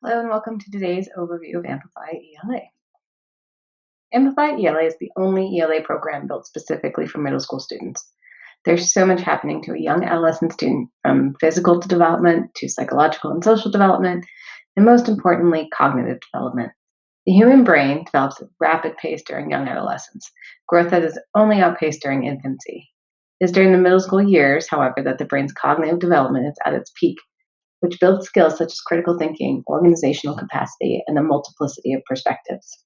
Hello and welcome to today's overview of Amplify ELA. Amplify ELA is the only ELA program built specifically for middle school students. There's so much happening to a young adolescent student, from physical development to psychological and social development, and most importantly, cognitive development. The human brain develops at a rapid pace during young adolescence, growth that is only outpaced during infancy. It is during the middle school years, however, that the brain's cognitive development is at its peak, which builds skills such as critical thinking, organizational capacity, and a multiplicity of perspectives.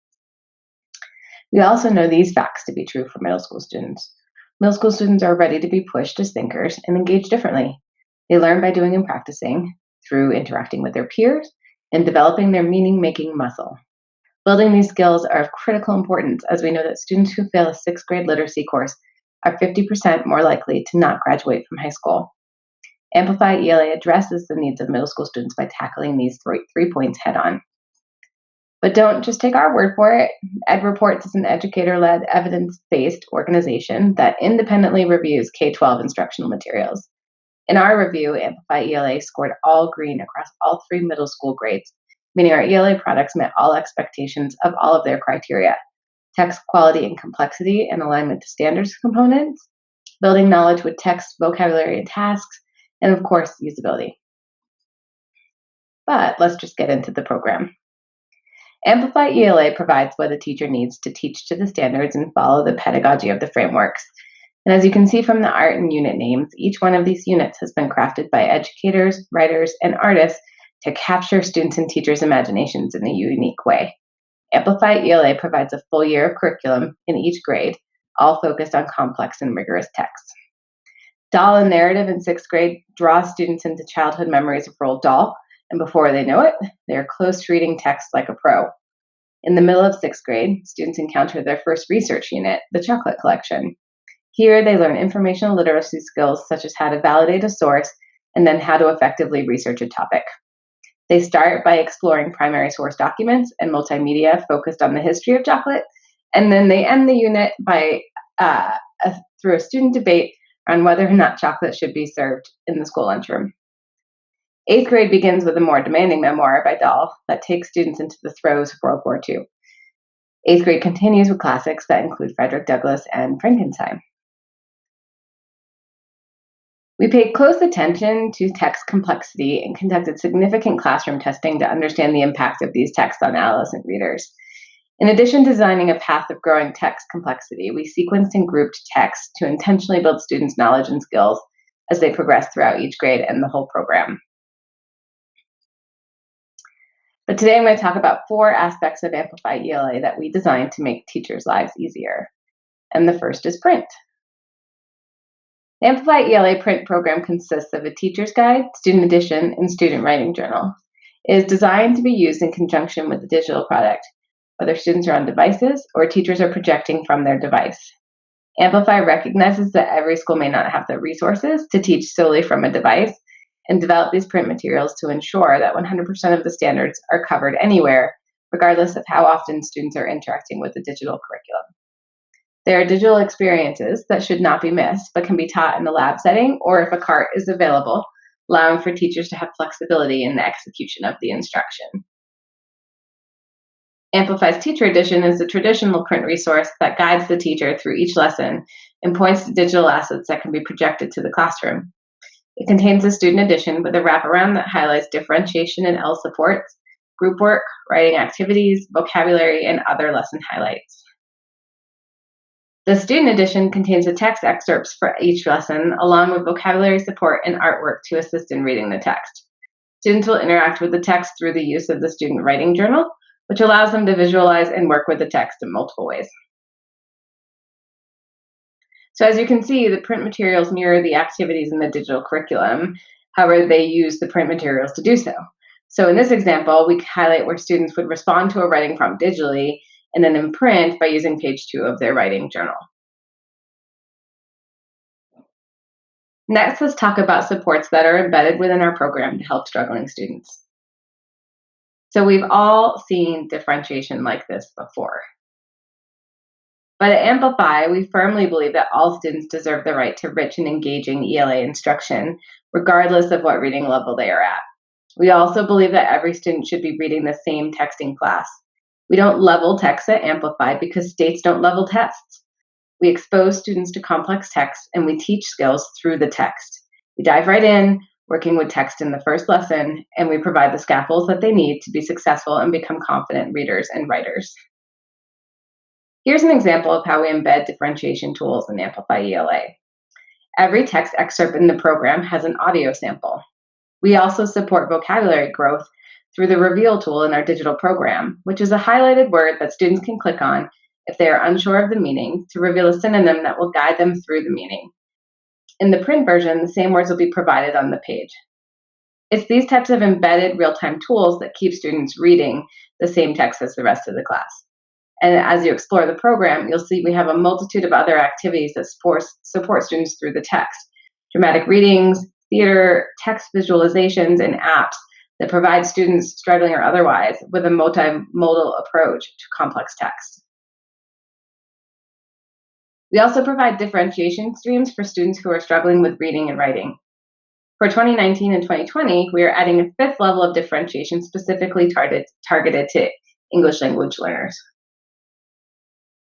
We also know these facts to be true for middle school students. Middle school students are ready to be pushed as thinkers and engage differently. They learn by doing and practicing, through interacting with their peers, and developing their meaning making muscle. Building these skills are of critical importance, as we know that students who fail a sixth grade literacy course are 50% more likely to not graduate from high school. Amplify ELA addresses the needs of middle school students by tackling these three points head on. But don't just take our word for it. EdReports is an educator-led, evidence-based organization that independently reviews K-12 instructional materials. In our review, Amplify ELA scored all green across all 3 middle school grades, meaning our ELA products met all expectations of all of their criteria: text quality and complexity and alignment to standards components, building knowledge with text, vocabulary, and tasks, and of course, usability. But let's just get into the program. Amplify ELA provides what a teacher needs to teach to the standards and follow the pedagogy of the frameworks. And as you can see from the art and unit names, each one of these units has been crafted by educators, writers, and artists to capture students' and teachers' imaginations in a unique way. Amplify ELA provides a full year of curriculum in each grade, all focused on complex and rigorous texts. Doll and narrative in 6th grade draw students into childhood memories of Roald Dahl, and before they know it, they are close to reading text like a pro. In the middle of 6th grade, students encounter their first research unit, the chocolate collection. Here, they learn informational literacy skills such as how to validate a source and then how to effectively research a topic. They start by exploring primary source documents and multimedia focused on the history of chocolate, and then they end the unit by through a student debate on whether or not chocolate should be served in the school lunchroom. 8th grade begins with a more demanding memoir by Dahl that takes students into the throes of World War II. 8th grade continues with classics that include Frederick Douglass and Frankenstein. We paid close attention to text complexity and conducted significant classroom testing to understand the impact of these texts on adolescent readers. In addition to designing a path of growing text complexity, we sequenced and grouped text to intentionally build students' knowledge and skills as they progress throughout each grade and the whole program. But today I'm going to talk about 4 aspects of Amplify ELA that we designed to make teachers' lives easier. And the first is print. The Amplify ELA print program consists of a teacher's guide, student edition, and student writing journal. It is designed to be used in conjunction with the digital product, whether students are on devices or teachers are projecting from their device. Amplify recognizes that every school may not have the resources to teach solely from a device, and develop these print materials to ensure that 100% of the standards are covered anywhere, regardless of how often students are interacting with the digital curriculum. There are digital experiences that should not be missed, but can be taught in a lab setting or if a cart is available, allowing for teachers to have flexibility in the execution of the instruction. Amplify's Teacher Edition is a traditional print resource that guides the teacher through each lesson and points to digital assets that can be projected to the classroom. It contains a student edition with a wraparound that highlights differentiation and L supports, group work, writing activities, vocabulary, and other lesson highlights. The student edition contains the text excerpts for each lesson, along with vocabulary support and artwork to assist in reading the text. Students will interact with the text through the use of the student writing journal, which allows them to visualize and work with the text in multiple ways. So as you can see, the print materials mirror the activities in the digital curriculum. However, they use the print materials to do so. So in this example, we highlight where students would respond to a writing prompt digitally and then in print by using page 2 of their writing journal. Next, let's talk about supports that are embedded within our program to help struggling students. So we've all seen differentiation like this before. But at Amplify, we firmly believe that all students deserve the right to rich and engaging ELA instruction, regardless of what reading level they are at. We also believe that every student should be reading the same text in class. We don't level text at Amplify because states don't level tests. We expose students to complex text and we teach skills through the text. We dive right in, working with text in the first lesson, and we provide the scaffolds that they need to be successful and become confident readers and writers. Here's an example of how we embed differentiation tools in Amplify ELA. Every text excerpt in the program has an audio sample. We also support vocabulary growth through the Reveal tool in our digital program, which is a highlighted word that students can click on if they are unsure of the meaning to reveal a synonym that will guide them through the meaning. In the print version, the same words will be provided on the page. It's these types of embedded real-time tools that keep students reading the same text as the rest of the class. And as you explore the program, you'll see we have a multitude of other activities that support students through the text. Dramatic readings, theater, text visualizations, and apps that provide students, struggling or otherwise, with a multimodal approach to complex text. We also provide differentiation streams for students who are struggling with reading and writing. For 2019 and 2020, we are adding a fifth level of differentiation specifically targeted to English language learners.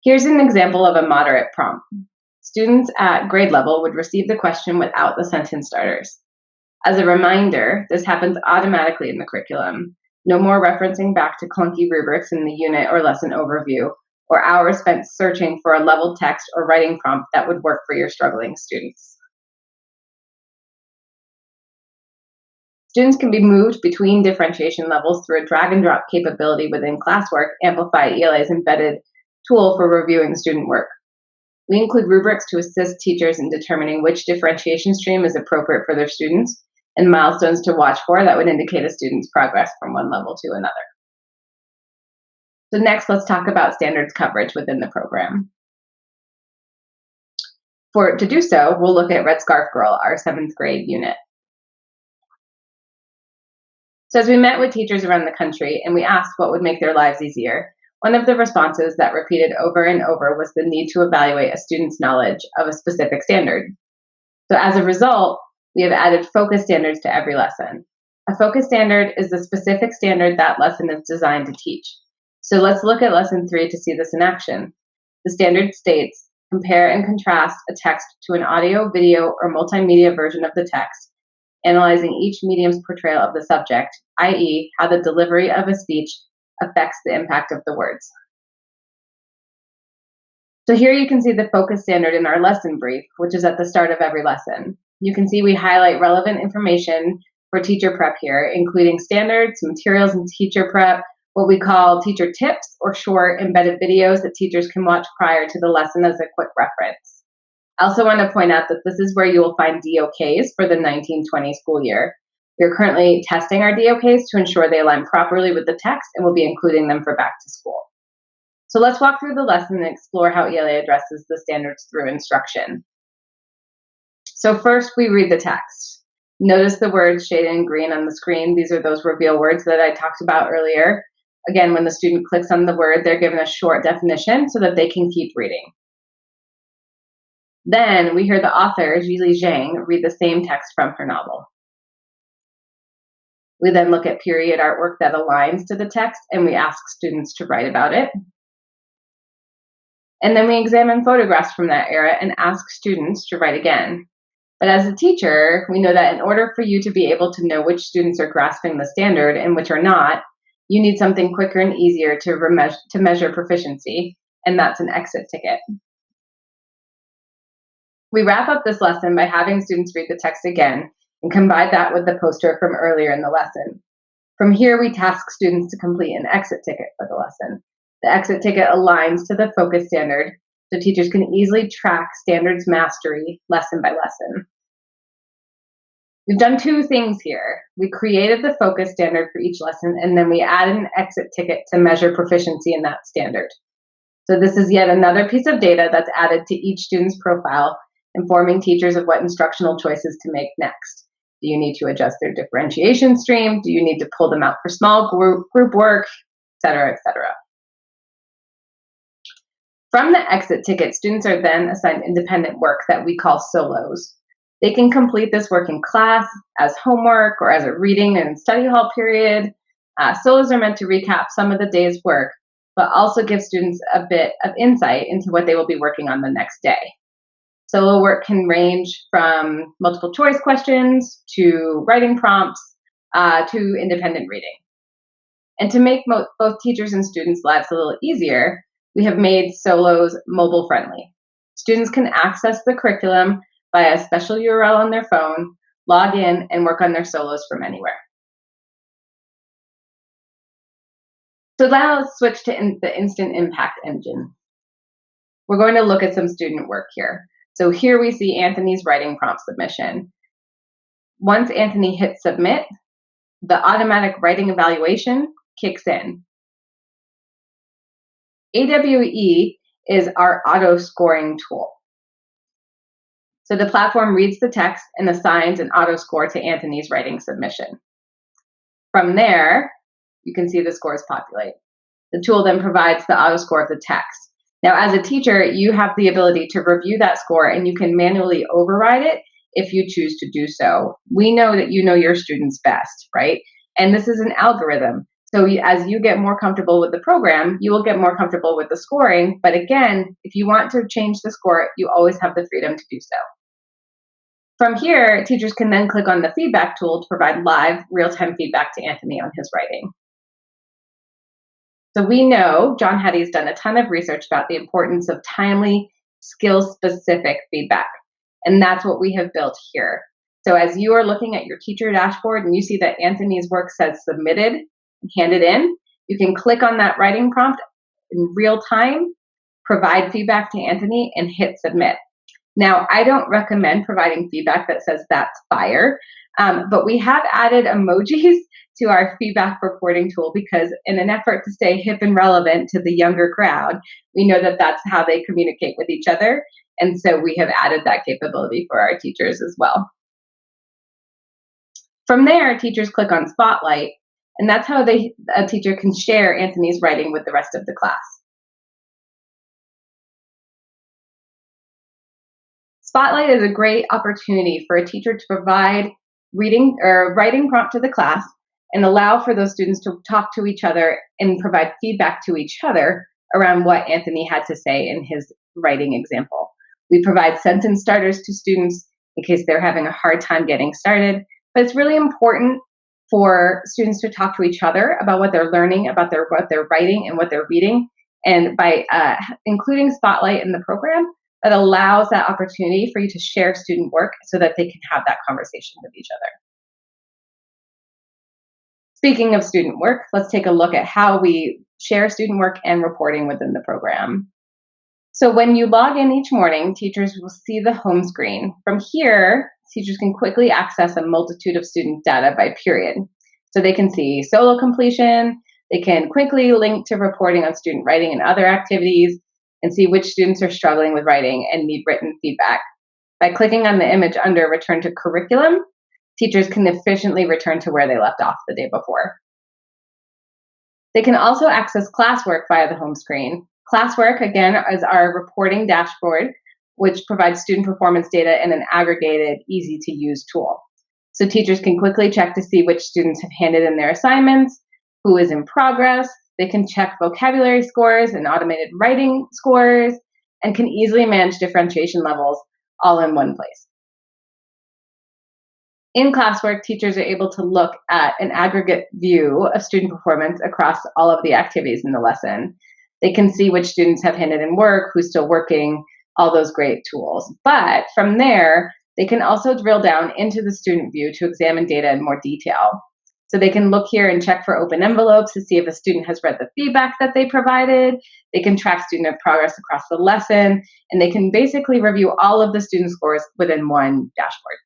Here's an example of a moderate prompt. Students at grade level would receive the question without the sentence starters. As a reminder, this happens automatically in the curriculum. No more referencing back to clunky rubrics in the unit or lesson overview, or hours spent searching for a leveled text or writing prompt that would work for your struggling students. Students can be moved between differentiation levels through a drag and drop capability within classwork, Amplify ELA's embedded tool for reviewing student work. We include rubrics to assist teachers in determining which differentiation stream is appropriate for their students and milestones to watch for that would indicate a student's progress from one level to another. So next, let's talk about standards coverage within the program. To do so, we'll look at Red Scarf Girl, our 7th grade unit. So as we met with teachers around the country and we asked what would make their lives easier, one of the responses that repeated over and over was the need to evaluate a student's knowledge of a specific standard. So as a result, we have added focus standards to every lesson. A focus standard is the specific standard that lesson is designed to teach. So let's look at lesson 3 to see this in action. The standard states, compare and contrast a text to an audio, video, or multimedia version of the text, analyzing each medium's portrayal of the subject, i.e., how the delivery of a speech affects the impact of the words. So here you can see the focus standard in our lesson brief, which is at the start of every lesson. You can see we highlight relevant information for teacher prep here, including standards, materials, and teacher prep, what we call teacher tips or short embedded videos that teachers can watch prior to the lesson as a quick reference. I also want to point out that this is where you will find DOKs for the 1920 school year. We're currently testing our DOKs to ensure they align properly with the text, and we'll be including them for back to school. So let's walk through the lesson and explore how ELA addresses the standards through instruction. So first, we read the text. Notice the words shaded in green on the screen. These are those reveal words that I talked about earlier. Again, when the student clicks on the word, they're given a short definition so that they can keep reading. Then we hear the author, Zhili Zhang, read the same text from her novel. We then look at period artwork that aligns to the text, and we ask students to write about it. And then we examine photographs from that era and ask students to write again. But as a teacher, we know that in order for you to be able to know which students are grasping the standard and which are not, you need something quicker and easier to measure proficiency, and that's an exit ticket. We wrap up this lesson by having students read the text again and combine that with the poster from earlier in the lesson. From here, we task students to complete an exit ticket for the lesson. The exit ticket aligns to the focus standard, so teachers can easily track standards mastery lesson by lesson. We've done two things here. We created the focus standard for each lesson, and then we added an exit ticket to measure proficiency in that standard. So this is yet another piece of data that's added to each student's profile, informing teachers of what instructional choices to make next. Do you need to adjust their differentiation stream? Do you need to pull them out for small group work, et cetera, et cetera? From the exit ticket, students are then assigned independent work that we call solos. They can complete this work in class, as homework, or as a reading and study hall period. Solos are meant to recap some of the day's work, but also give students a bit of insight into what they will be working on the next day. Solo work can range from multiple choice questions to writing prompts to independent reading. And to make both teachers and students' lives a little easier, we have made solos mobile friendly. Students can access the curriculum via a special URL on their phone, log in, and work on their solos from anywhere. So now let's switch to the Instant Impact Engine. We're going to look at some student work here. So here we see Anthony's writing prompt submission. Once Anthony hits submit, the automatic writing evaluation kicks in. AWE is our auto scoring tool. So the platform reads the text and assigns an auto score to Anthony's writing submission. From there, you can see the scores populate. The tool then provides the auto score of the text. Now, as a teacher, you have the ability to review that score and you can manually override it if you choose to do so. We know that you know your students best, right? And this is an algorithm. So as you get more comfortable with the program, you will get more comfortable with the scoring. But again, if you want to change the score, you always have the freedom to do so. From here, teachers can then click on the feedback tool to provide live, real-time feedback to Anthony on his writing. So we know John Hattie's done a ton of research about the importance of timely, skill-specific feedback. And that's what we have built here. So as you are looking at your teacher dashboard and you see that Anthony's work says submitted and handed in, you can click on that writing prompt in real time, provide feedback to Anthony, and hit submit. Now, I don't recommend providing feedback that says that's fire, but we have added emojis to our feedback reporting tool because in an effort to stay hip and relevant to the younger crowd, we know that that's how they communicate with each other. And so we have added that capability for our teachers as well. From there, teachers click on Spotlight, and that's how a teacher can share Anthony's writing with the rest of the class. Spotlight is a great opportunity for a teacher to provide reading or writing prompt to the class and allow for those students to talk to each other and provide feedback to each other around what Anthony had to say in his writing example. We provide sentence starters to students in case they're having a hard time getting started, but it's really important for students to talk to each other about what they're learning, about what they're writing and what they're reading. And by including Spotlight in the program, that allows that opportunity for you to share student work so that they can have that conversation with each other. Speaking of student work, let's take a look at how we share student work and reporting within the program. So when you log in each morning, teachers will see the home screen. From here, teachers can quickly access a multitude of student data by period. So they can see solo completion, they can quickly link to reporting on student writing and other activities, and see which students are struggling with writing and need written feedback. By clicking on the image under Return to Curriculum, teachers can efficiently return to where they left off the day before. They can also access classwork via the home screen. Classwork, again, is our reporting dashboard, which provides student performance data in an aggregated, easy-to-use tool. So teachers can quickly check to see which students have handed in their assignments, who is in progress. They can check vocabulary scores and automated writing scores, and can easily manage differentiation levels all in one place. In classwork, teachers are able to look at an aggregate view of student performance across all of the activities in the lesson. They can see which students have handed in work, who's still working, all those great tools. But from there, they can also drill down into the student view to examine data in more detail. So they can look here and check for open envelopes to see if a student has read the feedback that they provided. They can track student progress across the lesson, and they can basically review all of the student scores within one dashboard.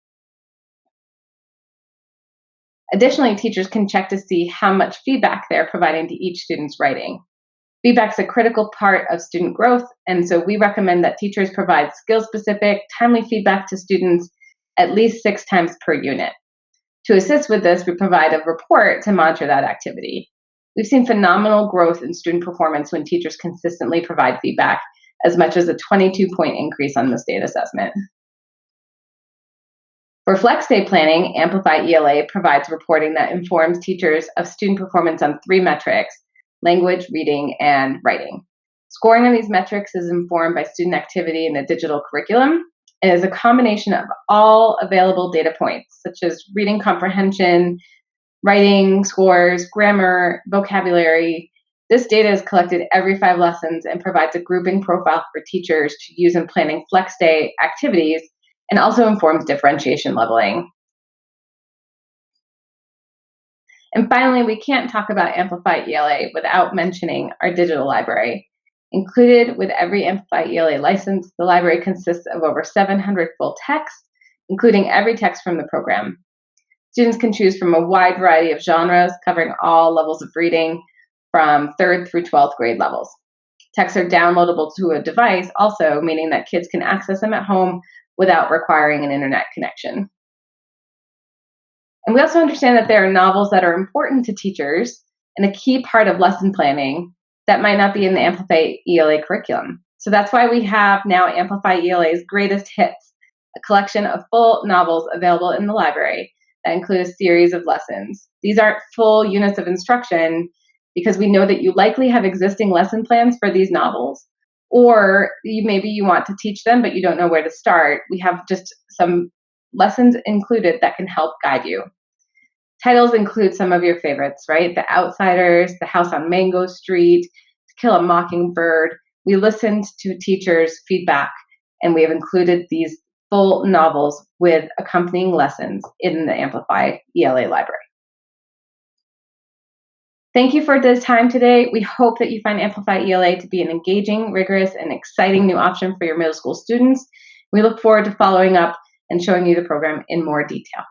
Additionally, teachers can check to see how much feedback they're providing to each student's writing. Feedback is a critical part of student growth, and so we recommend that teachers provide skill-specific, timely feedback to students at least 6 times per unit. To assist with this, we provide a report to monitor that activity. We've seen phenomenal growth in student performance when teachers consistently provide feedback, as much as a 22-point increase on the state assessment. For Flex Day planning, Amplify ELA provides reporting that informs teachers of student performance on 3 metrics: language, reading, and writing. Scoring on these metrics is informed by student activity in the digital curriculum and is a combination of all available data points, such as reading comprehension, writing scores, grammar, vocabulary. This data is collected every 5 lessons and provides a grouping profile for teachers to use in planning Flex Day activities, and also informs differentiation leveling. And finally, we can't talk about Amplify ELA without mentioning our digital library. Included with every Amplify ELA license, the library consists of over 700 full texts, including every text from the program. Students can choose from a wide variety of genres, covering all levels of reading from 3rd through 12th grade levels. Texts are downloadable to a device also, meaning that kids can access them at home without requiring an internet connection. And we also understand that there are novels that are important to teachers and a key part of lesson planning that might not be in the Amplify ELA curriculum. So that's why we have now Amplify ELA's Greatest Hits, a collection of full novels available in the library that include a series of lessons. These aren't full units of instruction because we know that you likely have existing lesson plans for these novels, or maybe you want to teach them but you don't know where to start. We have just some lessons included that can help guide you. Titles include some of your favorites, right? The Outsiders, The House on Mango Street, To Kill a Mockingbird. We listened to teachers' feedback, and we have included these full novels with accompanying lessons in the Amplify ELA library. Thank you for this time today. We hope that you find Amplify ELA to be an engaging, rigorous, and exciting new option for your middle school students. We look forward to following up and showing you the program in more detail.